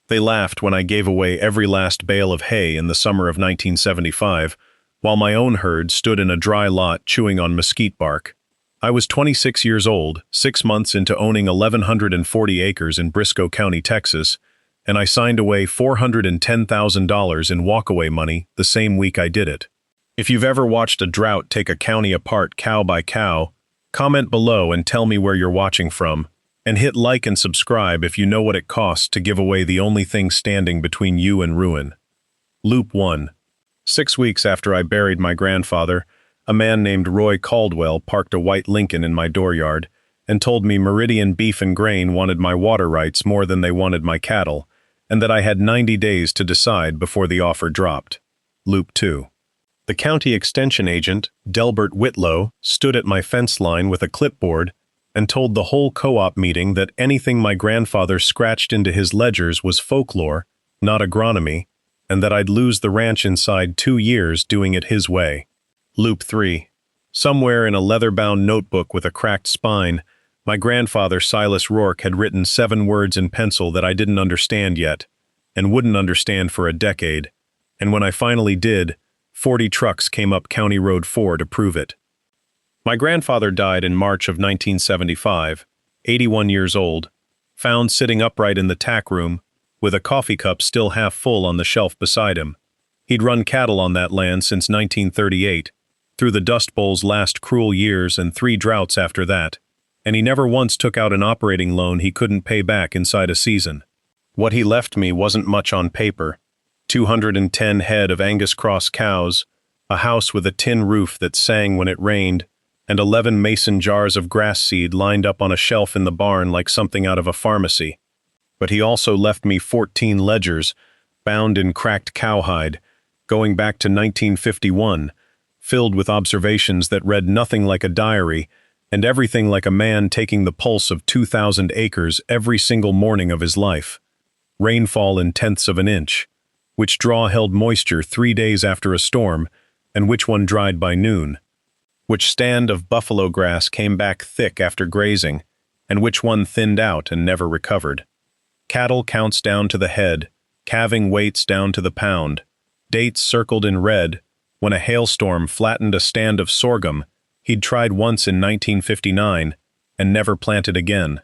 They laughed when I gave away every last bale of hay in the summer of 1975, while my own herd stood in a dry lot chewing on mesquite bark. I was 26 years old, 6 months into owning 1,140 acres in Briscoe County, Texas, and I signed away $410,000 in walkaway money the same week I did it. If you've ever watched a drought take a county apart cow by cow, comment below and tell me where you're watching from, and hit like and subscribe if you know what it costs to give away the only thing standing between you and ruin. Loop 1. 6 weeks after I buried my grandfather, a man named Roy Caldwell parked a white Lincoln in my dooryard and told me Meridian Beef and Grain wanted my water rights more than they wanted my cattle, and that I had 90 days to decide before the offer dropped. Loop 2. The county extension agent, Delbert Whitlow, stood at my fence line with a clipboard and told the whole co-op meeting that anything my grandfather scratched into his ledgers was folklore, not agronomy, and that I'd lose the ranch inside 2 years doing it his way. Loop 3. Somewhere in a leather-bound notebook with a cracked spine, my grandfather Silas Rourke had written 7 words in pencil that I didn't understand yet, and wouldn't understand for a decade, and when I finally did, 40 trucks came up County Road 4 to prove it. My grandfather died in March of 1975, 81 years old, found sitting upright in the tack room, with a coffee cup still half full on the shelf beside him. He'd run cattle on that land since 1938, through the Dust Bowl's last cruel years and 3 droughts after that, and he never once took out an operating loan he couldn't pay back inside a season. What he left me wasn't much on paper: 210 head of Angus Cross cows, a house with a tin roof that sang when it rained, and 11 mason jars of grass seed lined up on a shelf in the barn like something out of a pharmacy. But he also left me 14 ledgers, bound in cracked cowhide, going back to 1951, filled with observations that read nothing like a diary, and everything like a man taking the pulse of 2,000 acres every single morning of his life. Rainfall in tenths of an inch, which draw held moisture 3 days after a storm, and which one dried by noon, which stand of buffalo grass came back thick after grazing, and which one thinned out and never recovered. Cattle counts down to the head, calving weights down to the pound, dates circled in red, when a hailstorm flattened a stand of sorghum he'd tried once in 1959 and never planted again.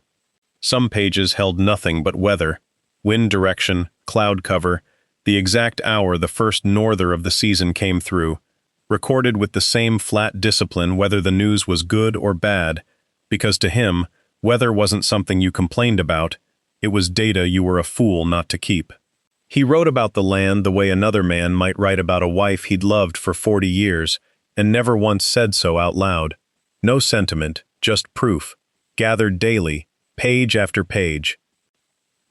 Some pages held nothing but weather, wind direction, cloud cover, the exact hour the first norther of the season came through, recorded with the same flat discipline whether the news was good or bad, because to him, weather wasn't something you complained about, it was data you were a fool not to keep. He wrote about the land the way another man might write about a wife he'd loved for 40 years, and never once said so out loud. No sentiment, just proof, gathered daily, page after page.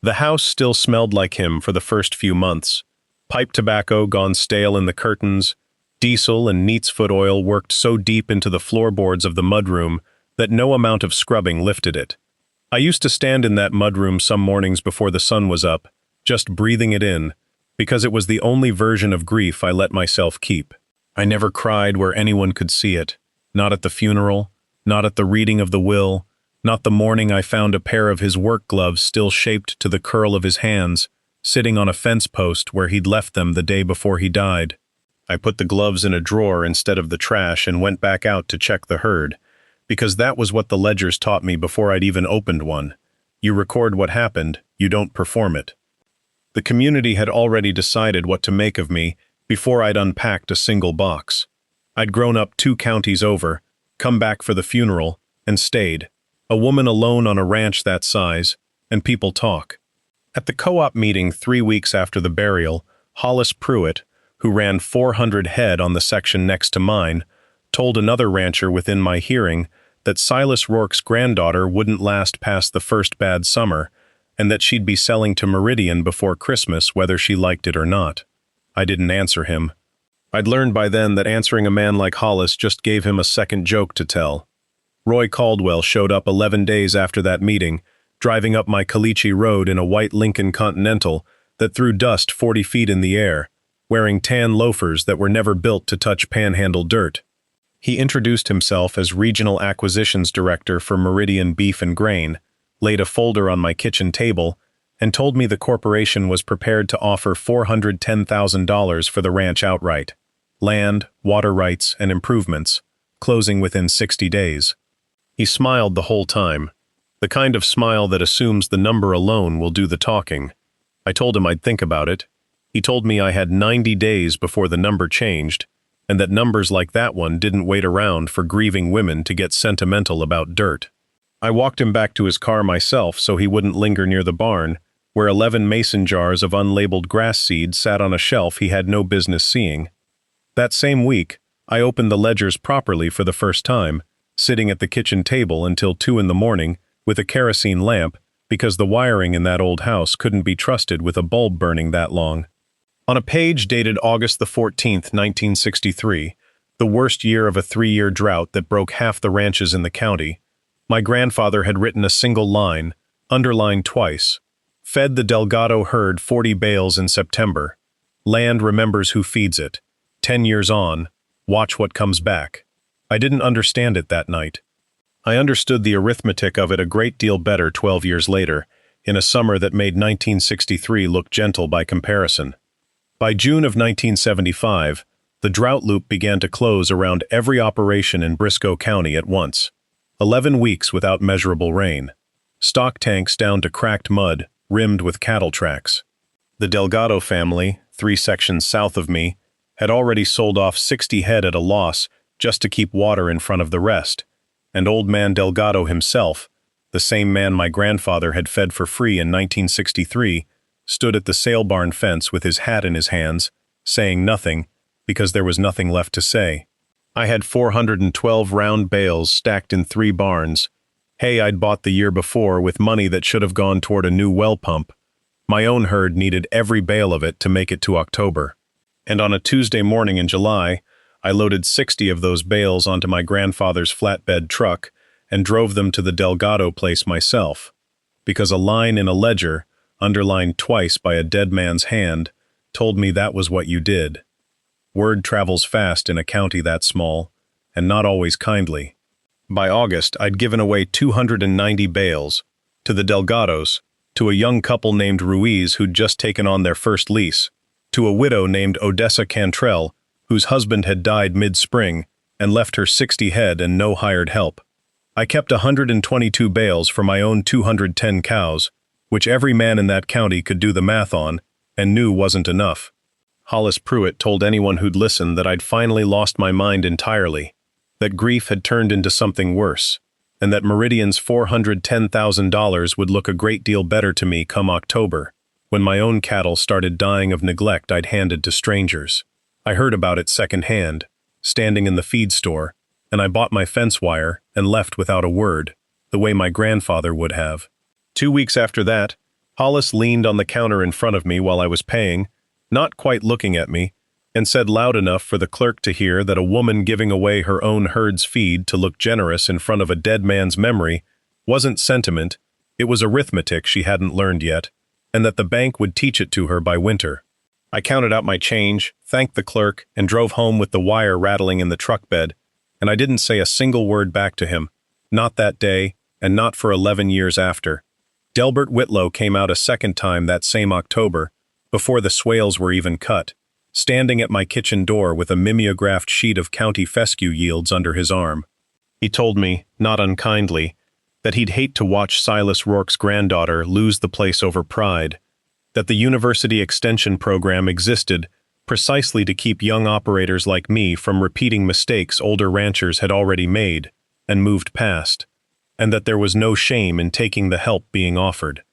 The house still smelled like him for the first few months. Pipe tobacco gone stale in the curtains, diesel and neat's foot oil worked so deep into the floorboards of the mudroom that no amount of scrubbing lifted it. I used to stand in that mudroom some mornings before the sun was up, just breathing it in, because it was the only version of grief I let myself keep. I never cried where anyone could see it, not at the funeral, not at the reading of the will, not the morning I found a pair of his work gloves still shaped to the curl of his hands, sitting on a fence post where he'd left them the day before he died. I put the gloves in a drawer instead of the trash and went back out to check the herd, because that was what the ledgers taught me before I'd even opened one. You record what happened, you don't perform it. The community had already decided what to make of me before I'd unpacked a single box. I'd grown up 2 counties over, come back for the funeral, and stayed, a woman alone on a ranch that size, and people talk. At the co-op meeting 3 weeks after the burial, Hollis Pruitt, who ran 400 head on the section next to mine, told another rancher within my hearing that Silas Rourke's granddaughter wouldn't last past the first bad summer, and that she'd be selling to Meridian before Christmas whether she liked it or not. I didn't answer him. I'd learned by then that answering a man like Hollis just gave him a second joke to tell. Roy Caldwell showed up 11 days after that meeting, driving up my Caliche Road in a white Lincoln Continental that threw dust 40 feet in the air, wearing tan loafers that were never built to touch panhandle dirt. He introduced himself as Regional Acquisitions Director for Meridian Beef and Grain, laid a folder on my kitchen table, and told me the corporation was prepared to offer $410,000 for the ranch outright. Land, water rights, and improvements, closing within 60 days. He smiled the whole time, the kind of smile that assumes the number alone will do the talking. I told him I'd think about it. He told me I had 90 days before the number changed, and that numbers like that one didn't wait around for grieving women to get sentimental about dirt. I walked him back to his car myself so he wouldn't linger near the barn, where 11 mason jars of unlabeled grass seed sat on a shelf he had no business seeing. That same week, I opened the ledgers properly for the first time, sitting at the kitchen table until 2 in the morning with a kerosene lamp because the wiring in that old house couldn't be trusted with a bulb burning that long. On a page dated August the 14th, 1963, the worst year of a 3-year drought that broke half the ranches in the county, my grandfather had written a single line, underlined twice, fed the Delgado herd 40 bales in September. Land remembers who feeds it. 10 years on, watch what comes back. I didn't understand it that night. I understood the arithmetic of it a great deal better 12 years later, in a summer that made 1963 look gentle by comparison. By June of 1975, the drought loop began to close around every operation in Briscoe County at once. 11 weeks without measurable rain. Stock tanks down to cracked mud, rimmed with cattle tracks. The Delgado family, 3 sections south of me, had already sold off 60 head at a loss just to keep water in front of the rest, and old man Delgado himself, the same man my grandfather had fed for free in 1963, stood at the sale barn fence with his hat in his hands, saying nothing, because there was nothing left to say. I had 412 round bales stacked in 3 barns, hay I'd bought the year before with money that should have gone toward a new well pump. My own herd needed every bale of it to make it to October. And on a Tuesday morning in July, I loaded 60 of those bales onto my grandfather's flatbed truck and drove them to the Delgado place myself, because a line in a ledger, underlined twice by a dead man's hand, told me that was what you did. Word travels fast in a county that small, and not always kindly. By August, I'd given away 290 bales, to the Delgados, to a young couple named Ruiz who'd just taken on their first lease, to a widow named Odessa Cantrell, whose husband had died mid-spring and left her 60 head and no hired help. I kept 122 bales for my own 210 cows, which every man in that county could do the math on, and knew wasn't enough. Hollis Pruitt told anyone who'd listen that I'd finally lost my mind entirely, that grief had turned into something worse, and that Meridian's $410,000 would look a great deal better to me come October, when my own cattle started dying of neglect I'd handed to strangers. I heard about it secondhand, standing in the feed store, and I bought my fence wire and left without a word, the way my grandfather would have. 2 weeks after that, Hollis leaned on the counter in front of me while I was paying, not quite looking at me, and said loud enough for the clerk to hear that a woman giving away her own herd's feed to look generous in front of a dead man's memory wasn't sentiment, it was arithmetic she hadn't learned yet, and that the bank would teach it to her by winter. I counted out my change, thanked the clerk, and drove home with the wire rattling in the truck bed, and I didn't say a single word back to him, not that day, and not for 11 years after. Delbert Whitlow came out a second time that same October, before the swales were even cut, standing at my kitchen door with a mimeographed sheet of county fescue yields under his arm. He told me, not unkindly, that he'd hate to watch Silas Rourke's granddaughter lose the place over pride, that the University Extension program existed precisely to keep young operators like me from repeating mistakes older ranchers had already made and moved past, and that there was no shame in taking the help being offered.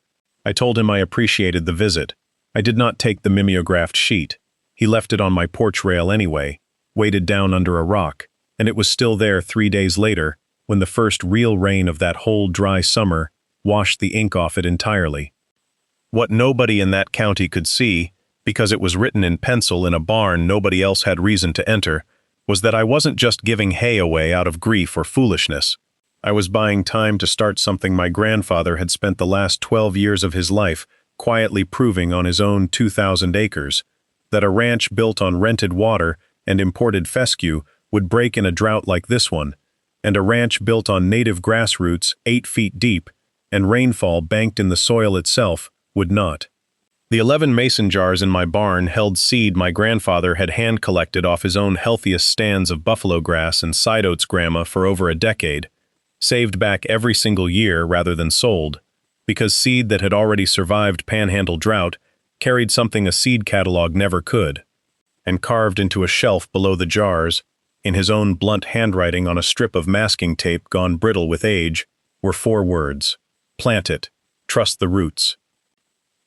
I told him I appreciated the visit. I did not take the mimeographed sheet. He left it on my porch rail anyway, weighted down under a rock, and it was still there 3 days later, when the first real rain of that whole dry summer washed the ink off it entirely. What nobody in that county could see, because it was written in pencil in a barn nobody else had reason to enter, was that I wasn't just giving hay away out of grief or foolishness. I was buying time to start something my grandfather had spent the last 12 years of his life quietly proving on his own 2,000 acres, that a ranch built on rented water and imported fescue would break in a drought like this one, and a ranch built on native grass roots 8 feet deep and rainfall banked in the soil itself would not. The 11 mason jars in my barn held seed my grandfather had hand-collected off his own healthiest stands of buffalo grass and side oats grama for over a decade, saved back every single year rather than sold, because seed that had already survived Panhandle drought carried something a seed catalog never could. And carved into a shelf below the jars, in his own blunt handwriting on a strip of masking tape gone brittle with age, were 4 words: "Plant it. Trust the roots."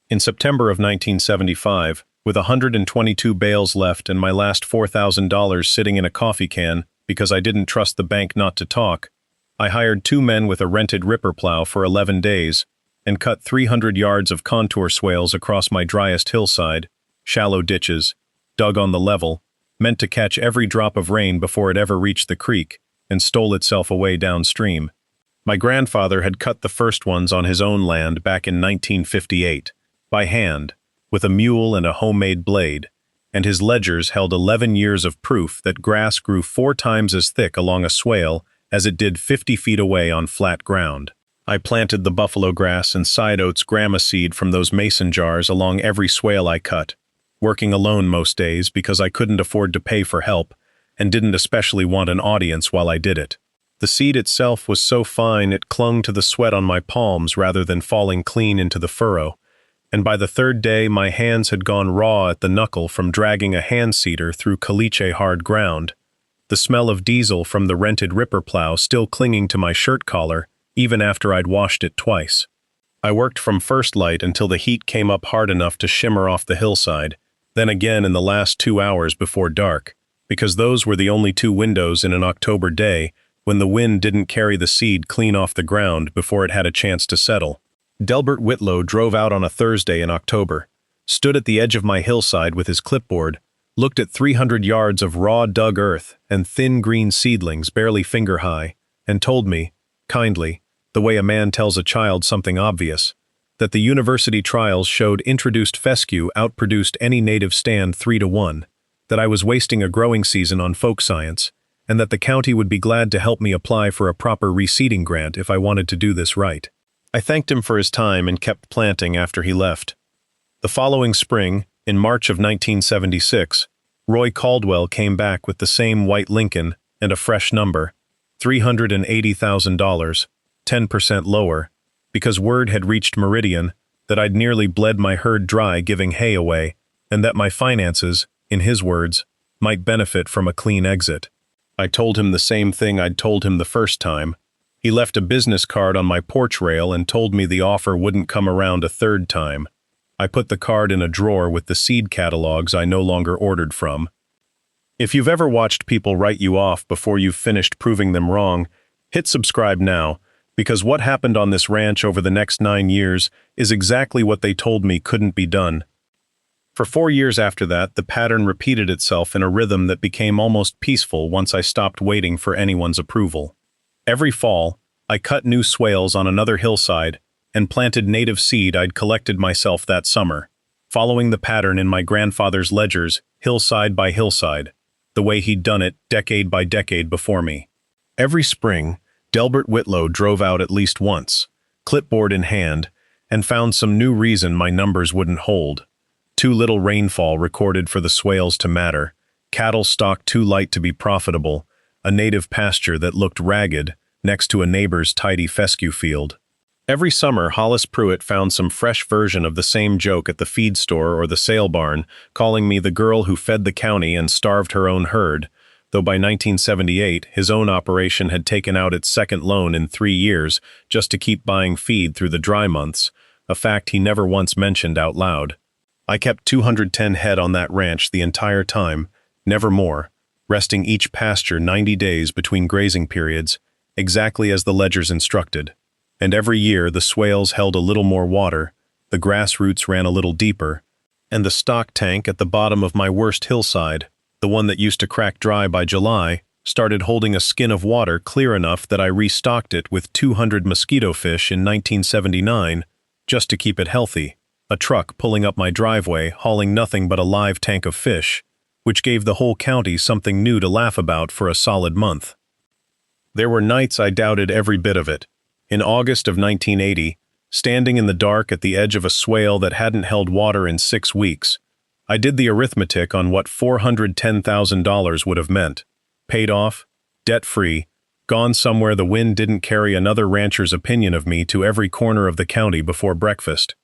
In September of 1975, with 122 bales left and my last $4,000 sitting in a coffee can because I didn't trust the bank not to talk, I hired 2 men with a rented ripper plow for 11 days and cut 300 yards of contour swales across my driest hillside, shallow ditches, dug on the level, meant to catch every drop of rain before it ever reached the creek and stole itself away downstream. My grandfather had cut the first ones on his own land back in 1958, by hand, with a mule and a homemade blade, and his ledgers held 11 years of proof that grass grew 4 times as thick along a swale as it did 50 feet away on flat ground. I planted the buffalo grass and side oats grama seed from those mason jars along every swale I cut, working alone most days because I couldn't afford to pay for help and didn't especially want an audience while I did it. The seed itself was so fine it clung to the sweat on my palms rather than falling clean into the furrow, and by the 3rd day my hands had gone raw at the knuckle from dragging a hand seeder through caliche hard ground, the smell of diesel from the rented ripper plow still clinging to my shirt collar even after I'd washed it twice. I worked from first light until the heat came up hard enough to shimmer off the hillside, then again in the last 2 hours before dark, because those were the only 2 windows in an October day when the wind didn't carry the seed clean off the ground before it had a chance to settle. Delbert Whitlow drove out on a Thursday in October, stood at the edge of my hillside with his clipboard, looked at 300 yards of raw dug earth and thin green seedlings barely finger-high, and told me, kindly, the way a man tells a child something obvious, that the university trials showed introduced fescue outproduced any native stand 3-to-1, that I was wasting a growing season on folk science, and that the county would be glad to help me apply for a proper reseeding grant if I wanted to do this right. I thanked him for his time and kept planting after he left. The following spring, in March of 1976, Roy Caldwell came back with the same white Lincoln and a fresh number, $380,000, 10% lower, because word had reached Meridian that I'd nearly bled my herd dry giving hay away, and that my finances, in his words, might benefit from a clean exit. I told him the same thing I'd told him the first time. He left a business card on my porch rail and told me the offer wouldn't come around a 3rd time. I put the card in a drawer with the seed catalogs I no longer ordered from. If you've ever watched people write you off before you've finished proving them wrong, hit subscribe now, because what happened on this ranch over the next 9 years is exactly what they told me couldn't be done. For 4 years after that, the pattern repeated itself in a rhythm that became almost peaceful once I stopped waiting for anyone's approval. Every fall, I cut new swales on another hillside and planted native seed I'd collected myself that summer, following the pattern in my grandfather's ledgers, hillside by hillside, the way he'd done it decade by decade before me. Every spring, Delbert Whitlow drove out at least once, clipboard in hand, and found some new reason my numbers wouldn't hold. Too little rainfall recorded for the swales to matter, cattle stock too light to be profitable, a native pasture that looked ragged next to a neighbor's tidy fescue field. Every summer, Hollis Pruitt found some fresh version of the same joke at the feed store or the sale barn, calling me the girl who fed the county and starved her own herd, though by 1978, his own operation had taken out its 2nd loan in 3 years just to keep buying feed through the dry months, a fact he never once mentioned out loud. I kept 210 head on that ranch the entire time, never more, resting each pasture 90 days between grazing periods, exactly as the ledgers instructed. And every year the swales held a little more water, the grass roots ran a little deeper, and the stock tank at the bottom of my worst hillside, the one that used to crack dry by July, started holding a skin of water clear enough that I restocked it with 200 mosquito fish in 1979, just to keep it healthy, a truck pulling up my driveway hauling nothing but a live tank of fish, which gave the whole county something new to laugh about for a solid month. There were nights I doubted every bit of it. In August of 1980, standing in the dark at the edge of a swale that hadn't held water in 6 weeks. I did the arithmetic on what $410,000 would have meant. Paid off, debt-free, gone somewhere the wind didn't carry another rancher's opinion of me to every corner of the county before breakfast.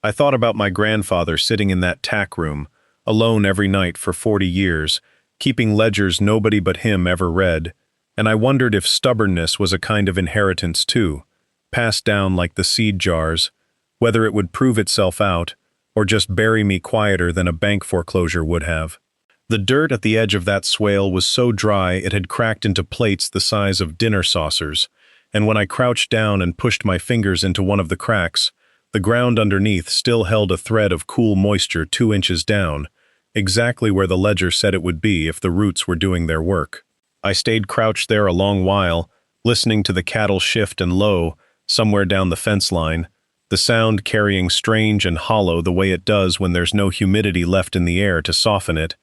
I thought about my grandfather sitting in that tack room, alone every night for 40 years, keeping ledgers nobody but him ever read, and I wondered if stubbornness was a kind of inheritance too, passed down like the seed jars, whether it would prove itself out, or just bury me quieter than a bank foreclosure would have. The dirt at the edge of that swale was so dry it had cracked into plates the size of dinner saucers, and when I crouched down and pushed my fingers into one of the cracks, the ground underneath still held a thread of cool moisture 2 inches down, exactly where the ledger said it would be if the roots were doing their work. I stayed crouched there a long while, listening to the cattle shift and low, somewhere down the fence line, the sound carrying strange and hollow the way it does when there's no humidity left in the air to soften it,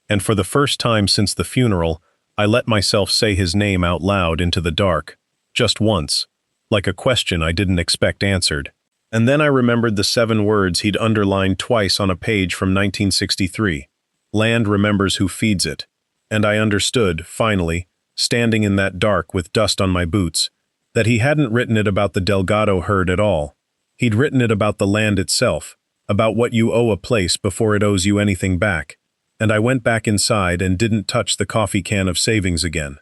and for the first time since the funeral, I let myself say his name out loud into the dark, just once, like a question I didn't expect answered. And then I remembered the 7 words he'd underlined twice on a page from 1963. Land remembers who feeds it. And I understood, finally, standing in that dark with dust on my boots, that he hadn't written it about the Delgado herd at all. He'd written it about the land itself, about what you owe a place before it owes you anything back. And I went back inside and didn't touch the coffee can of savings again.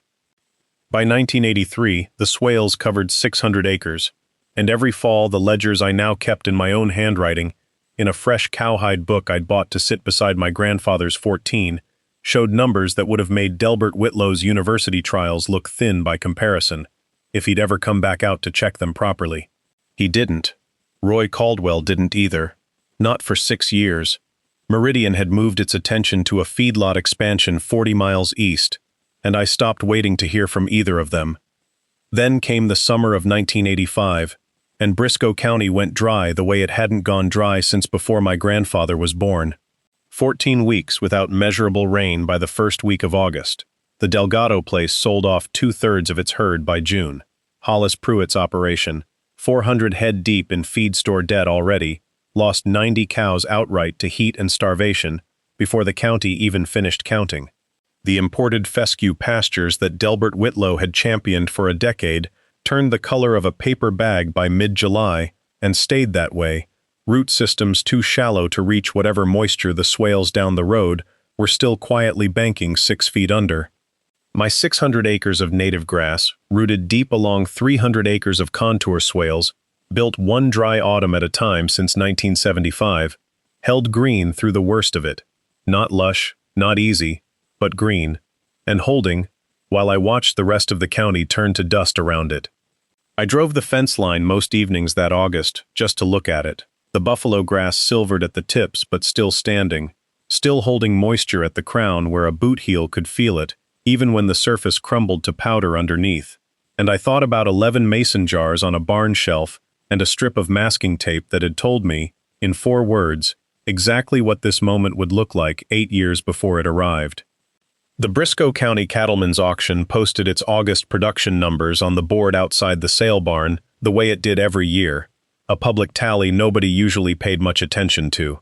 By 1983, the swales covered 600 acres. And every fall the ledgers I now kept in my own handwriting, in a fresh cowhide book I'd bought to sit beside my grandfather's 14, showed numbers that would have made Delbert Whitlow's university trials look thin by comparison, if he'd ever come back out to check them properly. He didn't. Roy Caldwell didn't either. Not for 6 years. Meridian had moved its attention to a feedlot expansion 40 miles east, and I stopped waiting to hear from either of them. Then came the summer of 1985, and Briscoe County went dry the way it hadn't gone dry since before my grandfather was born. 14 weeks without measurable rain by the first week of August. The Delgado place sold off 2/3 of its herd by June. Hollis Pruitt's operation, 400 head deep in feed store debt already, lost 90 cows outright to heat and starvation before the county even finished counting. The imported fescue pastures that Delbert Whitlow had championed for a decade turned the color of a paper bag by mid-July and stayed that way. Root systems too shallow to reach whatever moisture the swales down the road were still quietly banking 6 feet under. My 600 acres of native grass, rooted deep along 300 acres of contour swales, built one dry autumn at a time since 1975, held green through the worst of it. Not lush, not easy, but green, and holding, while I watched the rest of the county turn to dust around it. I drove the fence line most evenings that August, just to look at it, the buffalo grass silvered at the tips but still standing, still holding moisture at the crown where a boot heel could feel it, even when the surface crumbled to powder underneath. And I thought about 11 mason jars on a barn shelf and a strip of masking tape that had told me, in 4 words, exactly what this moment would look like 8 years before it arrived. The Briscoe County Cattlemen's Auction posted its August production numbers on the board outside the sale barn the way it did every year, a public tally nobody usually paid much attention to.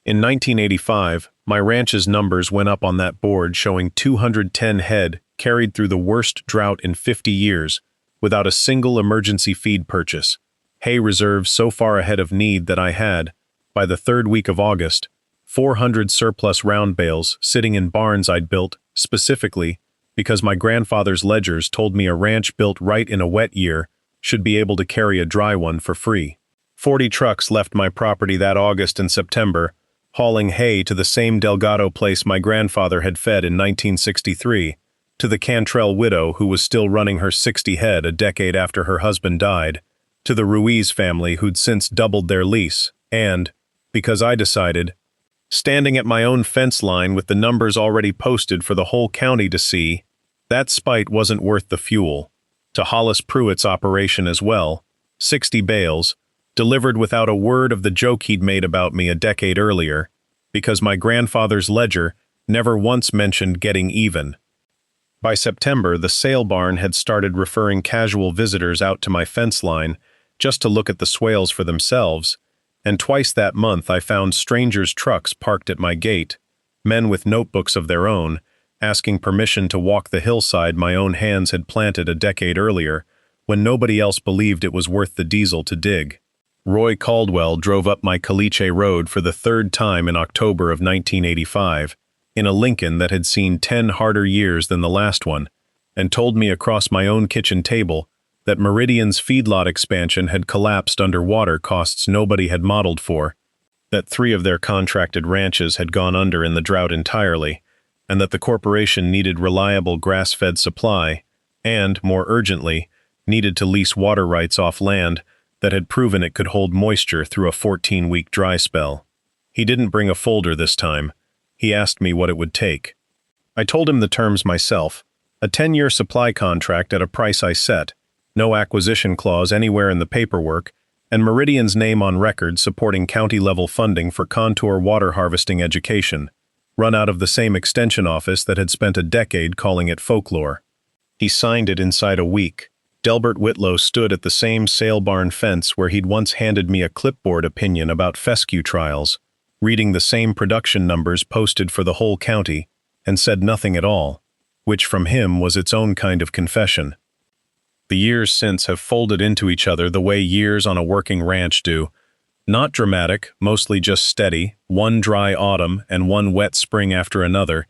In 1985, my ranch's numbers went up on that board showing 210 head carried through the worst drought in 50 years without a single emergency feed purchase, hay reserves so far ahead of need that I had, by the 3rd week of August, 400 surplus round bales sitting in barns I'd built specifically because my grandfather's ledgers told me a ranch built right in a wet year should be able to carry a dry one for free. 40 trucks left my property that August and September, hauling hay to the same Delgado place my grandfather had fed in 1963, to the Cantrell widow who was still running her 60 head a decade after her husband died, to the Ruiz family who'd since doubled their lease, and, because I decided, standing at my own fence line with the numbers already posted for the whole county to see, that spite wasn't worth the fuel. To Hollis Pruitt's operation as well, 60 bales, delivered without a word of the joke he'd made about me a decade earlier, because my grandfather's ledger never once mentioned getting even. By September, the sale barn had started referring casual visitors out to my fence line just to look at the swales for themselves, and twice that month I found strangers' trucks parked at my gate, men with notebooks of their own, asking permission to walk the hillside my own hands had planted a decade earlier, when nobody else believed it was worth the diesel to dig. Roy Caldwell drove up my Caliche Road for the third time in October of 1985, in a Lincoln that had seen 10 harder years than the last one, and told me across my own kitchen table that Meridian's feedlot expansion had collapsed under water costs nobody had modeled for, that 3 of their contracted ranches had gone under in the drought entirely, and that the corporation needed reliable grass-fed supply and, more urgently, needed to lease water rights off land that had proven it could hold moisture through a 14-week dry spell. He didn't bring a folder this time. He asked me what it would take. I told him the terms myself, a 10-year supply contract at a price I set, no acquisition clause anywhere in the paperwork, and Meridian's name on record supporting county-level funding for contour water harvesting education, run out of the same extension office that had spent a decade calling it folklore. He signed it inside a week. Delbert Whitlow stood at the same sale barn fence where he'd once handed me a clipboard opinion about fescue trials, reading the same production numbers posted for the whole county, and said nothing at all, which from him was its own kind of confession. The years since have folded into each other the way years on a working ranch do. Not dramatic, mostly just steady, one dry autumn and one wet spring after another,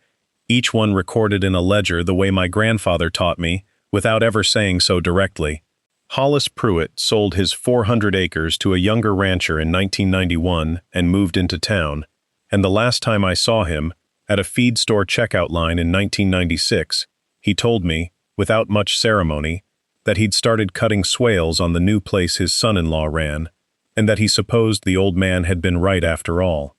each one recorded in a ledger the way my grandfather taught me, without ever saying so directly. Hollis Pruitt sold his 400 acres to a younger rancher in 1991 and moved into town, and the last time I saw him, at a feed store checkout line in 1996, he told me, without much ceremony, that he'd started cutting swales on the new place his son-in-law ran, and that he supposed the old man had been right after all.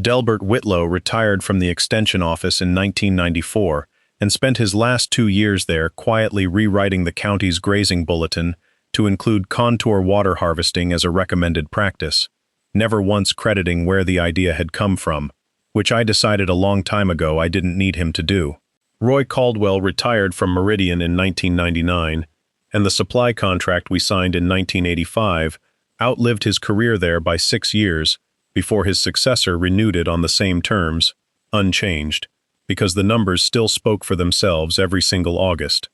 Delbert Whitlow retired from the extension office in 1994 and spent his last 2 years there quietly rewriting the county's grazing bulletin to include contour water harvesting as a recommended practice, never once crediting where the idea had come from, which I decided a long time ago I didn't need him to do. Roy Caldwell retired from Meridian in 1999, and the supply contract we signed in 1985 outlived his career there by 6 years before his successor renewed it on the same terms, unchanged, because the numbers still spoke for themselves every single August.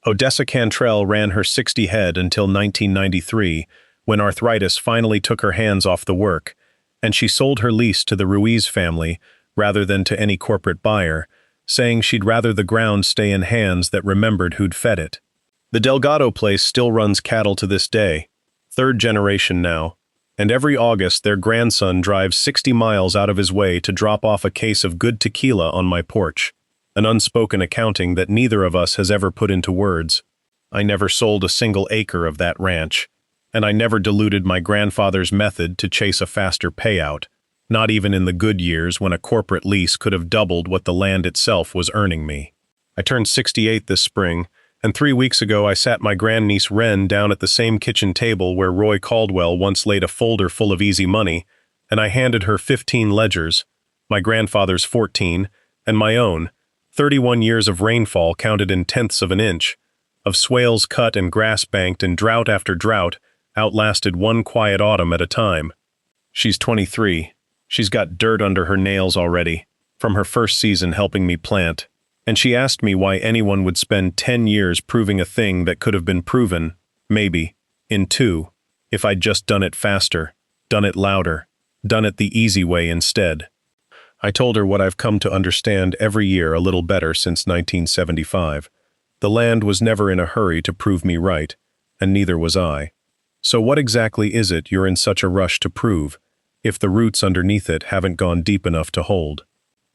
Odessa Cantrell ran her 60 head until 1993, when arthritis finally took her hands off the work, and she sold her lease to the Ruiz family rather than to any corporate buyer, saying she'd rather the ground stay in hands that remembered who'd fed it. The Delgado place still runs cattle to this day, 3rd generation now, and every August their grandson drives 60 miles out of his way to drop off a case of good tequila on my porch, an unspoken accounting that neither of us has ever put into words. I never sold a single acre of that ranch, and I never diluted my grandfather's method to chase a faster payout, not even in the good years when a corporate lease could have doubled what the land itself was earning me. I turned 68 this spring, and 3 weeks ago I sat my grandniece Wren down at the same kitchen table where Roy Caldwell once laid a folder full of easy money, and I handed her 15 ledgers, my grandfather's 14, and my own, 31 years of rainfall counted in tenths of an inch, of swales cut and grass banked, and drought after drought outlasted one quiet autumn at a time. She's 23. She's got dirt under her nails already, from her first season helping me plant, and she asked me why anyone would spend 10 years proving a thing that could have been proven, maybe, in 2, if I'd just done it faster, done it louder, done it the easy way instead. I told her what I've come to understand every year a little better since 1975. The land was never in a hurry to prove me right, and neither was I. So what exactly is it you're in such a rush to prove, if the roots underneath it haven't gone deep enough to hold?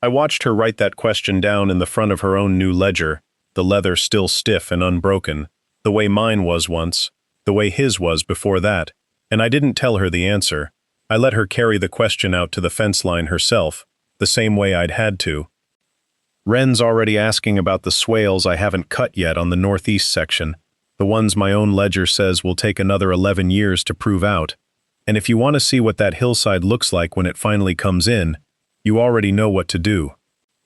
I watched her write that question down in the front of her own new ledger, the leather still stiff and unbroken, the way mine was once, the way his was before that, and I didn't tell her the answer. I let her carry the question out to the fence line herself, the same way I'd had to. Wren's already asking about the swales I haven't cut yet on the northeast section, the ones my own ledger says will take another 11 years to prove out. And if you want to see what that hillside looks like when it finally comes in, you already know what to do,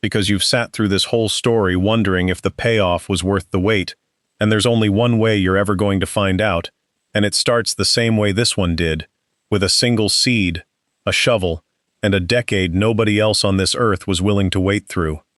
because you've sat through this whole story wondering if the payoff was worth the wait, and there's only one way you're ever going to find out, And it starts the same way this one did, with a single seed, a shovel, and a decade nobody else on this earth was willing to wait through.